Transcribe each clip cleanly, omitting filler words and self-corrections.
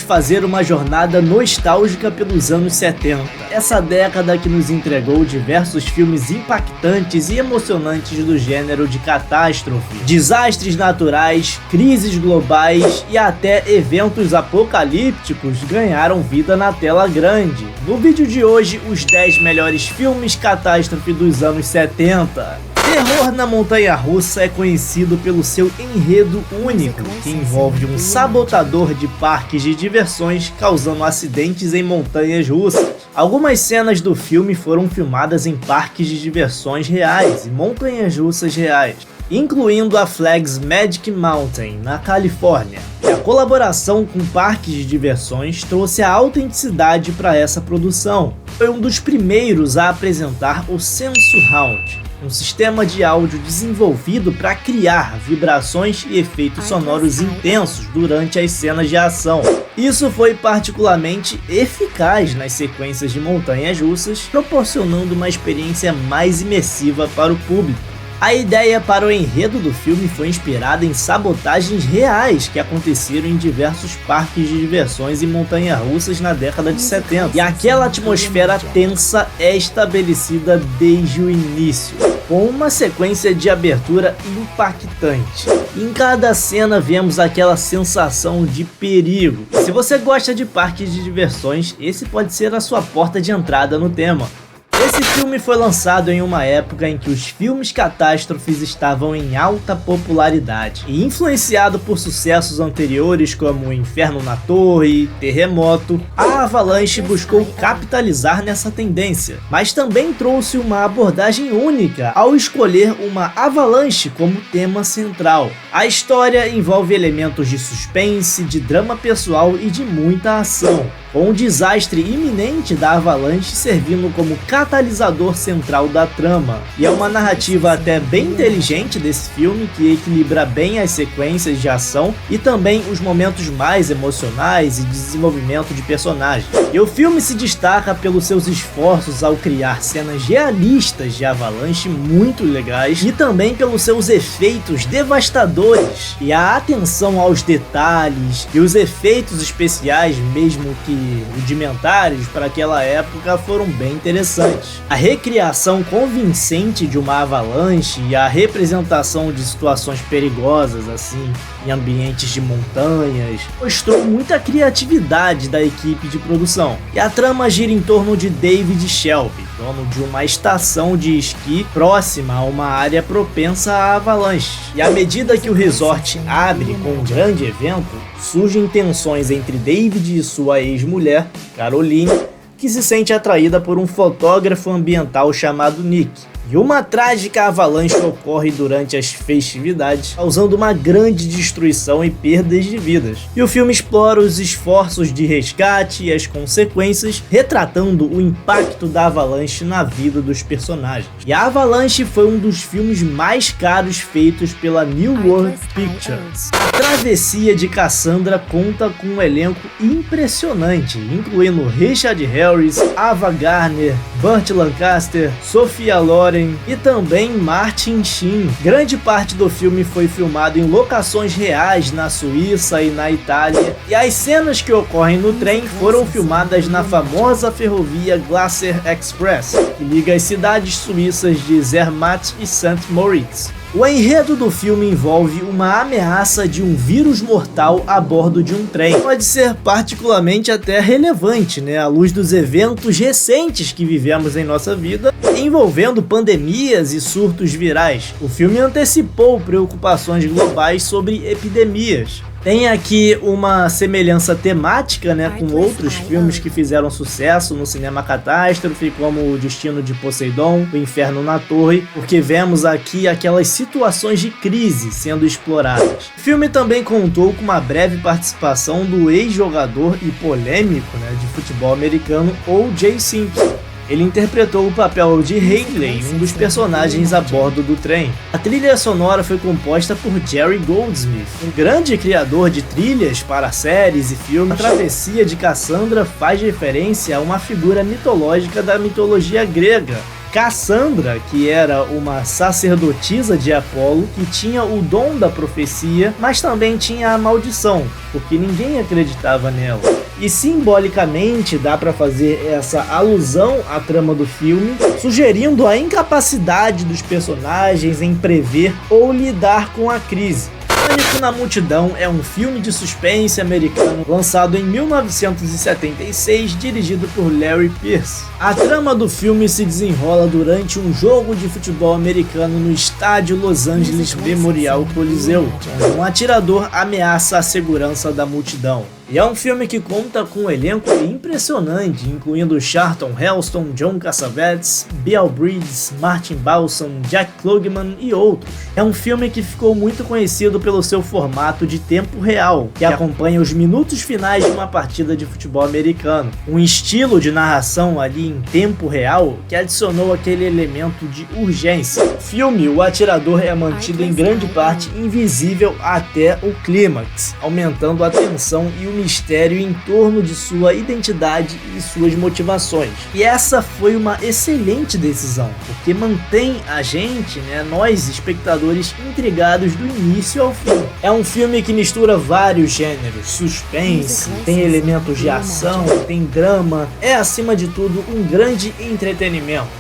fazer uma jornada nostálgica pelos anos 70. Essa década que nos entregou diversos filmes impactantes e emocionantes do gênero de catástrofe, desastres naturais, crises globais e até eventos apocalípticos ganharam vida na tela grande. No vídeo de hoje, os 10 melhores filmes catástrofe dos anos 70. Terror na Montanha-Russa é conhecido pelo seu enredo único, que envolve um sabotador de parques de diversões causando acidentes em montanhas russas. Algumas cenas do filme foram filmadas em parques de diversões reais e montanhas russas reais, incluindo a Flags Magic Mountain, na Califórnia. E a colaboração com parques de diversões trouxe a autenticidade para essa produção. Foi um dos primeiros a apresentar o Sensurround, um sistema de áudio desenvolvido para criar vibrações e efeitos sonoros intensos durante as cenas de ação. Isso foi particularmente eficaz nas sequências de montanhas russas, proporcionando uma experiência mais imersiva para o público. A ideia para o enredo do filme foi inspirada em sabotagens reais que aconteceram em diversos parques de diversões e montanhas-russas na década de 70. E aquela atmosfera tensa é estabelecida desde o início, com uma sequência de abertura impactante. Em cada cena vemos aquela sensação de perigo. Se você gosta de parques de diversões, esse pode ser a sua porta de entrada no tema. Esse filme foi lançado em uma época em que os filmes catástrofes estavam em alta popularidade e influenciado por sucessos anteriores como O Inferno na Torre, Terremoto, a Avalanche buscou capitalizar nessa tendência, mas também trouxe uma abordagem única ao escolher uma avalanche como tema central. A história envolve elementos de suspense, de drama pessoal e de muita ação, com o desastre iminente da avalanche servindo como catalisador central da trama. E é uma narrativa até bem inteligente desse filme, que equilibra bem as sequências de ação e também os momentos mais emocionais e desenvolvimento de personagens. E o filme se destaca pelos seus esforços ao criar cenas realistas de avalanche muito legais e também pelos seus efeitos devastadores e a atenção aos detalhes e os efeitos especiais, mesmo que rudimentares para aquela época, foram bem interessantes. A recriação convincente de uma avalanche e a representação de situações perigosas assim em ambientes de montanhas mostrou muita criatividade da equipe de produção. E a trama gira em torno de David Shelby, dono de uma estação de esqui próxima a uma área propensa a avalanches. E à medida que o resort abre com um grande evento, surgem tensões entre David e sua ex-mulher, Caroline, que se sente atraída por um fotógrafo ambiental chamado Nick. E uma trágica avalanche ocorre durante as festividades, causando uma grande destruição e perdas de vidas. E o filme explora os esforços de resgate e as consequências, retratando o impacto da avalanche na vida dos personagens. E a Avalanche foi um dos filmes mais caros feitos pela New World Pictures. A travessia de Cassandra conta com um elenco impressionante, incluindo Richard Harris, Ava Gardner, Burt Lancaster, Sophia Loren e também Martin Sheen. Grande parte do filme foi filmado em locações reais na Suíça e na Itália, e as cenas que ocorrem no trem foram filmadas na famosa ferrovia Glacier Express, que liga as cidades suíças de Zermatt e St. Moritz. O enredo do filme envolve uma ameaça de um vírus mortal a bordo de um trem. Pode ser particularmente até relevante, à luz dos eventos recentes que vivemos em nossa vida, envolvendo pandemias e surtos virais. O filme antecipou preocupações globais sobre epidemias. Tem aqui uma semelhança temática, com outros filmes que fizeram sucesso no cinema catástrofe, como O Destino de Poseidon, O Inferno na Torre, porque vemos aqui aquelas situações de crise sendo exploradas. O filme também contou com uma breve participação do ex-jogador e polêmico de futebol americano O.J. Simpson. Ele interpretou o papel de Haley, um dos personagens a bordo do trem. A trilha sonora foi composta por Jerry Goldsmith, um grande criador de trilhas para séries e filmes. A travessia de Cassandra faz referência a uma figura mitológica da mitologia grega, Cassandra, que era uma sacerdotisa de Apolo, que tinha o dom da profecia, mas também tinha a maldição, porque ninguém acreditava nela. E simbolicamente dá para fazer essa alusão à trama do filme, sugerindo a incapacidade dos personagens em prever ou lidar com a crise. Pânico na Multidão é um filme de suspense americano lançado em 1976, dirigido por Larry Pierce. A trama do filme se desenrola durante um jogo de futebol americano no estádio Los Angeles Memorial Coliseum, onde um atirador ameaça a segurança da multidão. E é um filme que conta com um elenco impressionante, incluindo Charlton Heston, John Cassavetes, Beale Bridges, Martin Balsam, Jack Klugman e outros. É um filme que ficou muito conhecido pelo seu formato de tempo real, que acompanha os minutos finais de uma partida de futebol americano. Um estilo de narração ali em tempo real que adicionou aquele elemento de urgência. No filme, o atirador é mantido em grande parte invisível até o clímax, aumentando a tensão e o mistério em torno de sua identidade e suas motivações. E essa foi uma excelente decisão, porque mantém a gente, nós espectadores, intrigados do início ao fim. É um filme que mistura vários gêneros, suspense, tem elementos de ação, tem drama, é acima de tudo um grande entretenimento.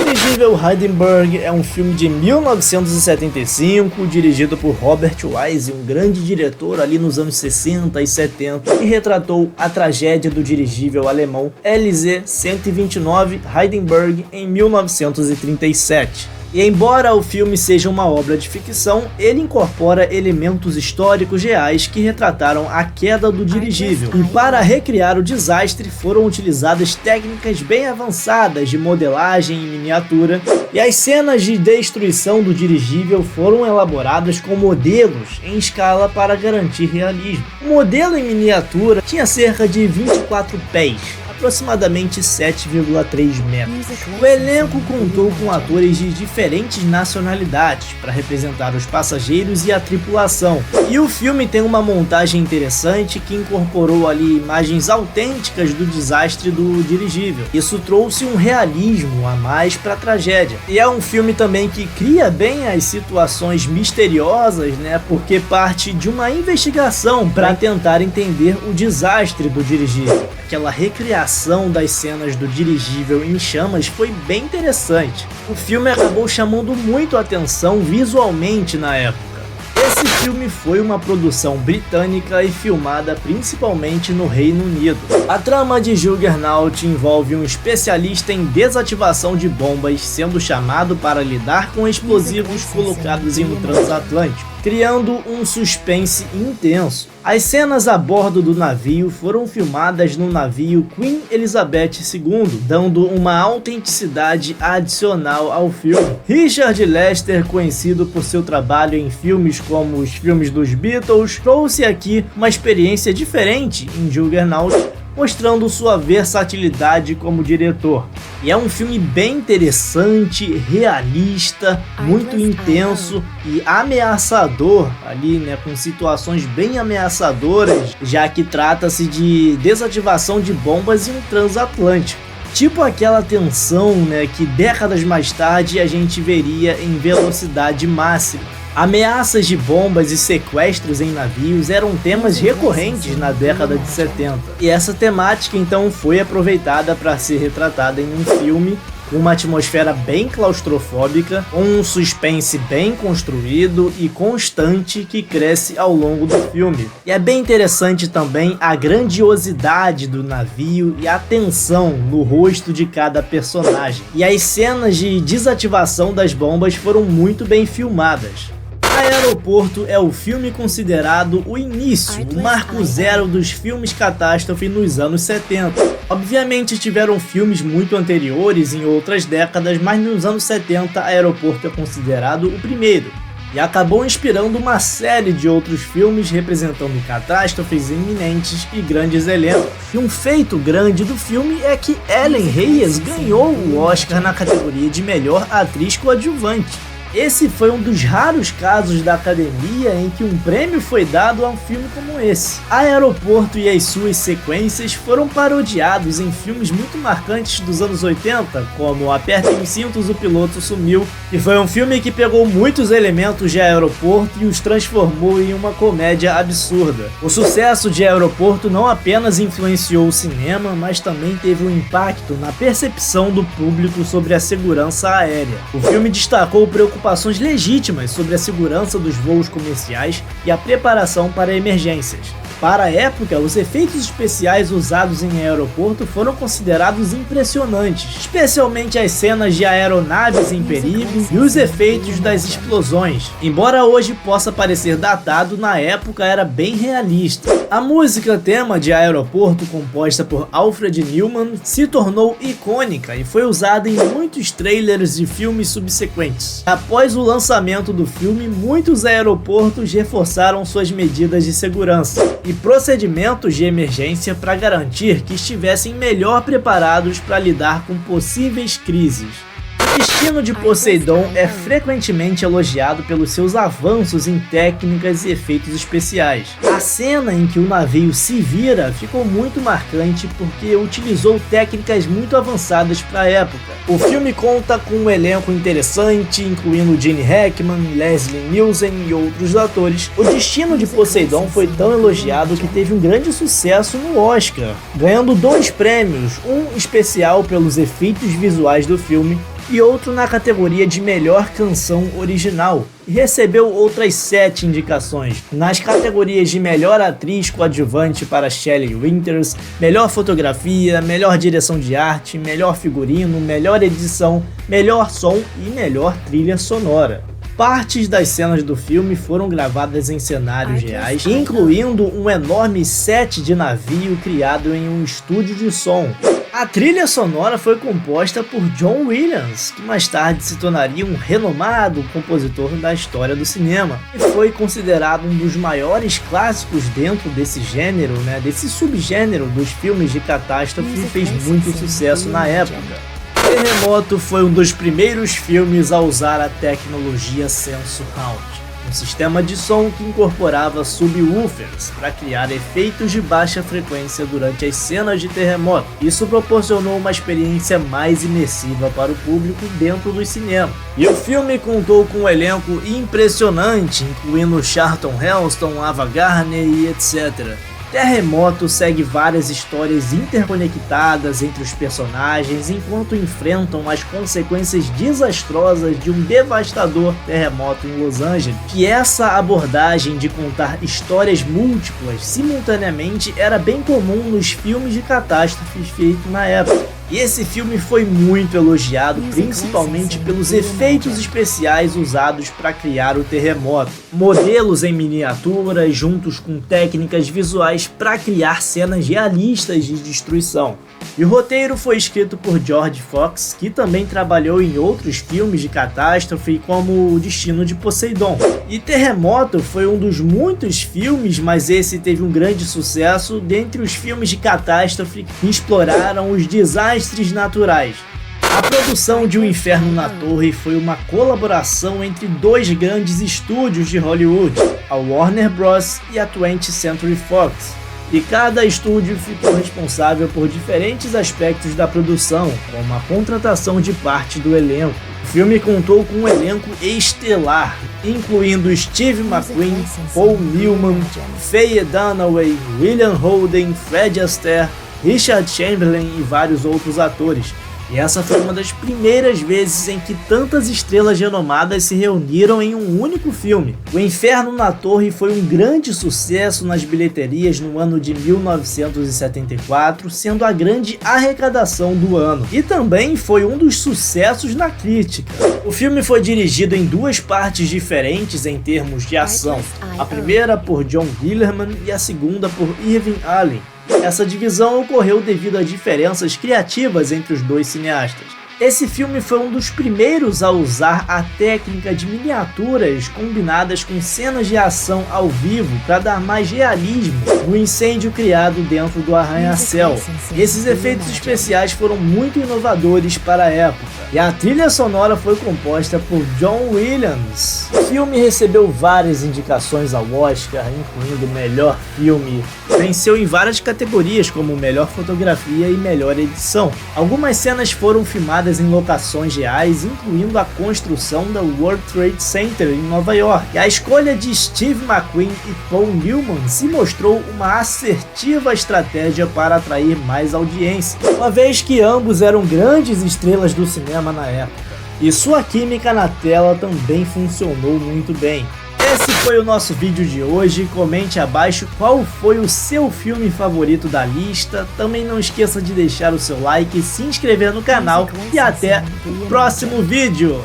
Dirigível Heidenberg é um filme de 1975, dirigido por Robert Wise, um grande diretor ali nos anos 60 e 70, que retratou a tragédia do dirigível alemão LZ-129 Heidenberg em 1937. E embora o filme seja uma obra de ficção, ele incorpora elementos históricos reais que retrataram a queda do dirigível. E para recriar o desastre foram utilizadas técnicas bem avançadas de modelagem em miniatura, e as cenas de destruição do dirigível foram elaboradas com modelos em escala para garantir realismo. O modelo em miniatura tinha cerca de 24 pés, aproximadamente 7,3 metros. O elenco contou com atores de diferentes nacionalidades para representar os passageiros e a tripulação. E o filme tem uma montagem interessante que incorporou ali imagens autênticas do desastre do dirigível. Isso trouxe um realismo a mais para a tragédia. E é um filme também que cria bem as situações misteriosas, porque parte de uma investigação para tentar entender o desastre do dirigível. Aquela recriação das cenas do dirigível em chamas foi bem interessante. O filme acabou chamando muito a atenção visualmente na época. Esse filme foi uma produção britânica e filmada principalmente no Reino Unido. A trama de Juggernaut envolve um especialista em desativação de bombas sendo chamado para lidar com explosivos colocados em um transatlântico, criando um suspense intenso. As cenas a bordo do navio foram filmadas no navio Queen Elizabeth II, dando uma autenticidade adicional ao filme. Richard Lester, conhecido por seu trabalho em filmes como os filmes dos Beatles, trouxe aqui uma experiência diferente em Juggernaut, mostrando sua versatilidade como diretor. E é um filme bem interessante, realista, muito intenso e ameaçador ali, com situações bem ameaçadoras, já que trata-se de desativação de bombas em um transatlântico. Tipo aquela tensão, que décadas mais tarde a gente veria em Velocidade Máxima. Ameaças de bombas e sequestros em navios eram temas recorrentes na década de 70. E essa temática então foi aproveitada para ser retratada em um filme com uma atmosfera bem claustrofóbica, com um suspense bem construído e constante que cresce ao longo do filme. E é bem interessante também a grandiosidade do navio e a tensão no rosto de cada personagem. E as cenas de desativação das bombas foram muito bem filmadas. Aeroporto é o filme considerado o início, o marco zero dos filmes catástrofe nos anos 70. Obviamente tiveram filmes muito anteriores em outras décadas, mas nos anos 70 Aeroporto é considerado o primeiro. E acabou inspirando uma série de outros filmes representando catástrofes iminentes e grandes elencos. E um feito grande do filme é que Ellen Reyes ganhou o Oscar na categoria de melhor atriz coadjuvante. Esse foi um dos raros casos da academia em que um prêmio foi dado a um filme como esse. Aeroporto e as suas sequências foram parodiados em filmes muito marcantes dos anos 80, como Apertem os Cintos, o Piloto Sumiu, que foi um filme que pegou muitos elementos de Aeroporto e os transformou em uma comédia absurda. O sucesso de Aeroporto não apenas influenciou o cinema, mas também teve um impacto na percepção do público sobre a segurança aérea. O filme destacou preocupações legítimas sobre a segurança dos voos comerciais e a preparação para emergências. Para a época, os efeitos especiais usados em Aeroporto foram considerados impressionantes, especialmente as cenas de aeronaves em perigo e os efeitos das explosões. Embora hoje possa parecer datado, na época era bem realista. A música tema de Aeroporto, composta por Alfred Newman, se tornou icônica e foi usada em muitos trailers de filmes subsequentes. Após o lançamento do filme, muitos aeroportos reforçaram suas medidas de segurança e procedimentos de emergência para garantir que estivessem melhor preparados para lidar com possíveis crises. O destino de Poseidon é frequentemente elogiado pelos seus avanços em técnicas e efeitos especiais. A cena em que o navio se vira ficou muito marcante porque utilizou técnicas muito avançadas para a época. O filme conta com um elenco interessante, incluindo Gene Hackman, Leslie Nielsen e outros atores. O destino de Poseidon foi tão elogiado que teve um grande sucesso no Oscar, ganhando 2 prêmios, um especial pelos efeitos visuais do filme e outro na categoria de melhor canção original, e recebeu outras 7 indicações nas categorias de melhor atriz coadjuvante para Shelley Winters, melhor fotografia, melhor direção de arte, melhor figurino, melhor edição, melhor som e melhor trilha sonora. Partes das cenas do filme foram gravadas em cenários reais, incluindo um enorme set de navio criado em um estúdio de som. A trilha sonora foi composta por John Williams, que mais tarde se tornaria um renomado compositor da história do cinema, e foi considerado um dos maiores clássicos dentro desse gênero, desse subgênero dos filmes de catástrofe, e fez muito sucesso na época. Terremoto foi um dos primeiros filmes a usar a tecnologia Senso Sound, um sistema de som que incorporava subwoofers para criar efeitos de baixa frequência durante as cenas de terremoto. Isso proporcionou uma experiência mais imersiva para o público dentro do cinema. E o filme contou com um elenco impressionante, incluindo Charlton Heston, Ava Gardner e etc. Terremoto segue várias histórias interconectadas entre os personagens enquanto enfrentam as consequências desastrosas de um devastador terremoto em Los Angeles. Que essa abordagem de contar histórias múltiplas simultaneamente era bem comum nos filmes de catástrofes feitos na época. E esse filme foi muito elogiado, principalmente pelos efeitos especiais usados para criar o terremoto. Modelos em miniatura, juntos com técnicas visuais para criar cenas realistas de destruição. E o roteiro foi escrito por George Fox, que também trabalhou em outros filmes de catástrofe, como O Destino de Poseidon. E Terremoto foi um dos muitos filmes, mas esse teve um grande sucesso, dentre os filmes de catástrofe que exploraram os desastres naturais. A produção de O Inferno na Torre foi uma colaboração entre 2 grandes estúdios de Hollywood, a Warner Bros. E a 20th Century Fox. E cada estúdio ficou responsável por diferentes aspectos da produção, como a contratação de parte do elenco. O filme contou com um elenco estelar, incluindo Steve McQueen, Paul Newman, Faye Dunaway, William Holden, Fred Astaire, Richard Chamberlain e vários outros atores. E essa foi uma das primeiras vezes em que tantas estrelas renomadas se reuniram em um único filme. O Inferno na Torre foi um grande sucesso nas bilheterias no ano de 1974, sendo a grande arrecadação do ano. E também foi um dos sucessos na crítica. O filme foi dirigido em 2 partes diferentes em termos de ação. A primeira por John Guillermin e a segunda por Irving Allen. Essa divisão ocorreu devido a diferenças criativas entre os 2 cineastas. Esse filme foi um dos primeiros a usar a técnica de miniaturas combinadas com cenas de ação ao vivo para dar mais realismo no incêndio criado dentro do arranha-céu. Esses efeitos especiais foram muito inovadores para a época, e a trilha sonora foi composta por John Williams. O filme recebeu várias indicações ao Oscar, incluindo melhor filme. Venceu em várias categorias, como melhor fotografia e melhor edição. Algumas cenas foram filmadas em locações reais, incluindo a construção da World Trade Center em Nova York. E a escolha de Steve McQueen e Paul Newman se mostrou uma assertiva estratégia para atrair mais audiência, uma vez que ambos eram grandes estrelas do cinema na época. E sua química na tela também funcionou muito bem. Esse foi o nosso vídeo de hoje. Comente abaixo qual foi o seu filme favorito da lista. Também não esqueça de deixar o seu like, se inscrever no canal e até o próximo vídeo.